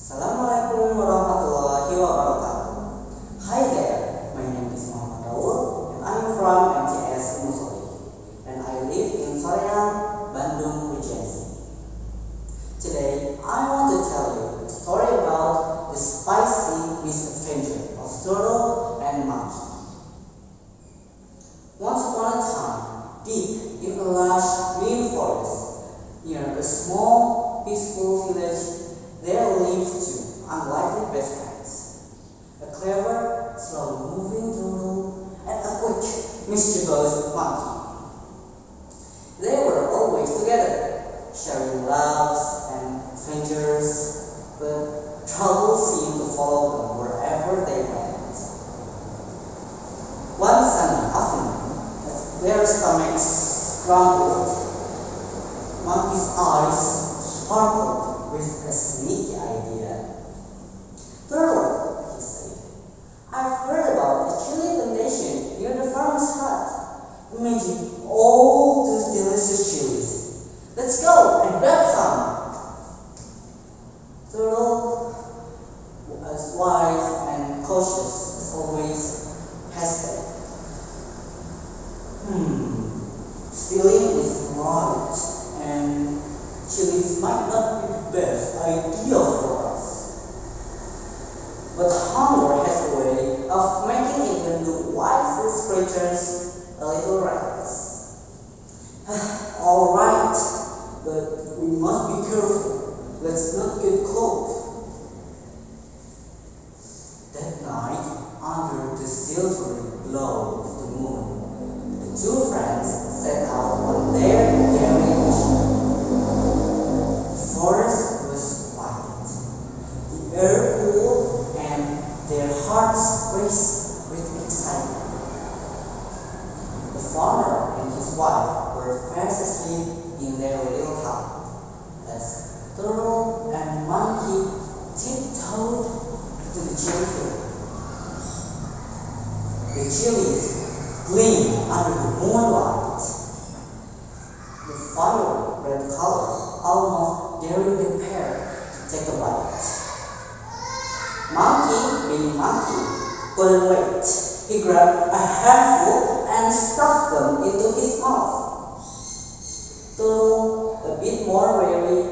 Assalamualaikum warahmatullahi wabarakatuh. Hi there, my name is Raul and I am from MTS Sholih and I live in Soreang, Bandung region. Today I want to tell you a story about the spicy misadventure of turtle and monkey. Once upon a time, deep in a lush green forest near a small peaceful village, there lived two unlikely best friends, a clever, slow-moving turtle and a quick, mischievous monkey. They were always together, sharing laughs and adventures, but trouble seemed to follow them wherever they went. One sunny afternoon, as their stomachs grumbled, monkey's eyes sparkled with a sneaky idea. "Turtle," he said, "I've heard about a chili plantation near the farmer's hut. Imagine all those delicious chilies. Let's go and grab some." Turtle, as wise and cautious as always, hesitated. Stealing is right, and chilies might not be the best idea for us. But hunger has a way of making even the wisest creatures a little reckless. "All right, but we must be careful. Let's not get caught." That night, under the silvery glow of the moon, the two friends set out on their daring mission. The forest was quiet, the air cool, and their hearts raced with excitement. The farmer and his wife were fast asleep in their little hut, as turtle and monkey tiptoed to the chili field. The chilies gleamed under the moonlight, the fiery red color almost daring the pair to take a bite. Monkey, being monkey, couldn't wait. He grabbed a handful and stuffed them into his mouth. Turtle, a bit more wary,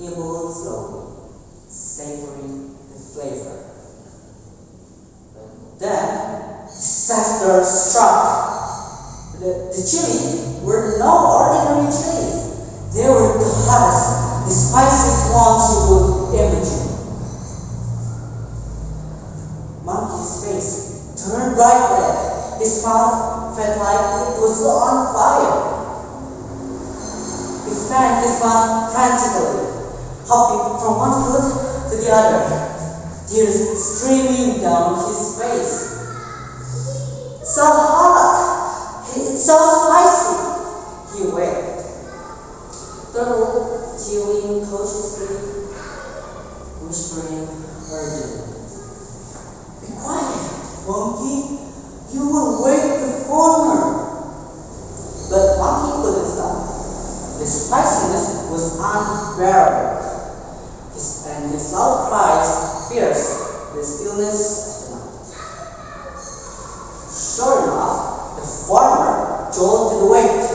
nibbled slowly, savoring the flavor. But then disaster struck. The chilies were no ordinary chilies. They were the hottest, the spiciest ones you would imagine. Monkey's face turned bright red. His mouth felt like it was on fire. He fanned his mouth frantically, hopping from one foot to the other, tears streaming down his face. "So hot! It's so spicy!" he wailed. Turtle, chewing cautiously, whispering urgently, "Be quiet, monkey! You will wake the farmer!" But monkey couldn't stop. The spiciness was unbearable, and his loud cries pierced the stillness of the night. Sure enough, the farmer jolted awake,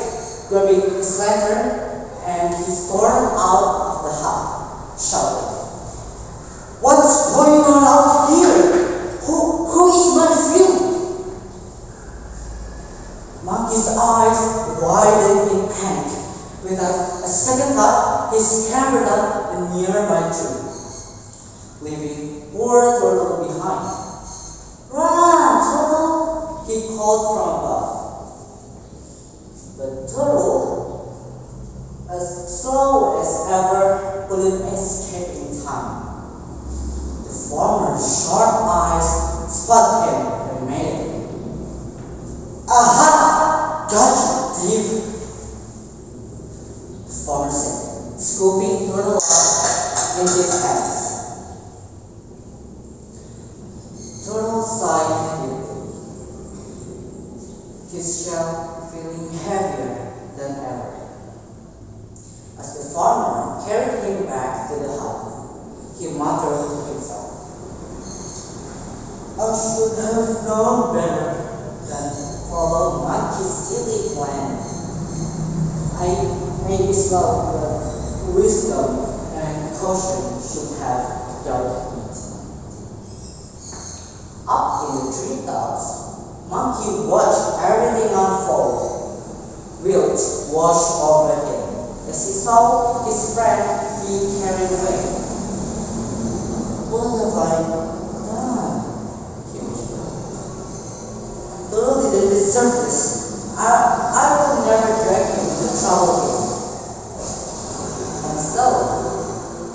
grabbing his lantern, and he stormed out of the hut, shouting, "What's going on out here? Who is my food?" Monkey's eyes widened in panic. Without a second thought, he scampered up a nearby tree, leaving poor Turtle behind. "Run, Turtle!" he called from above. But Turtle, as slow as ever, couldn't escape in time. The farmer's sharp eyes spotted him immediately. "Aha! Gotcha, thief!" the farmer said, scooping Turtle up in his hands. Turtle sighed deeply, his shell feeling heavier than ever. As the farmer carried him back to the hut, he he muttered to himself. I should have known better than to follow monkey's silly plan. I may as well, but wisdom and caution should have guided me. Up in the treetops, Monkey watched everything unfold. Guilt washed over him as he saw his friend being carried away. What have I done? He whispered. Early than deserve this. I will never drag him into trouble again. And so,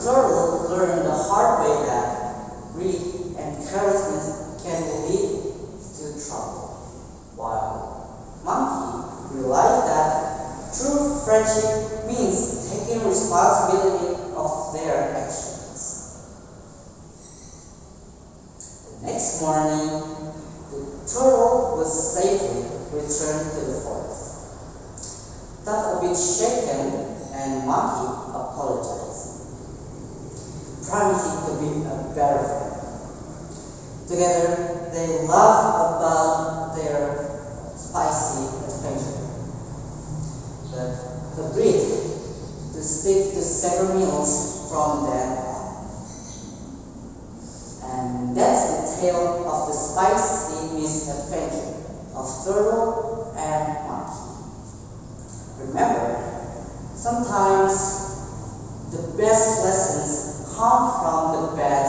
Turtle learned the hard way that greed and carelessness can lead to trouble, while Monkey realized that true friendship means taking responsibility of their actions. The next morning, the turtle was safely returned to the forest. Duck a bit shaken, and Monkey apologized, promising to be a better friend. Together, they laughed about their spicy adventure, but agreed to stick to several meals from then on. And that's the tale of the spicy misadventure of Turtle and Monkey. Remember, sometimes the best lessons come from the bad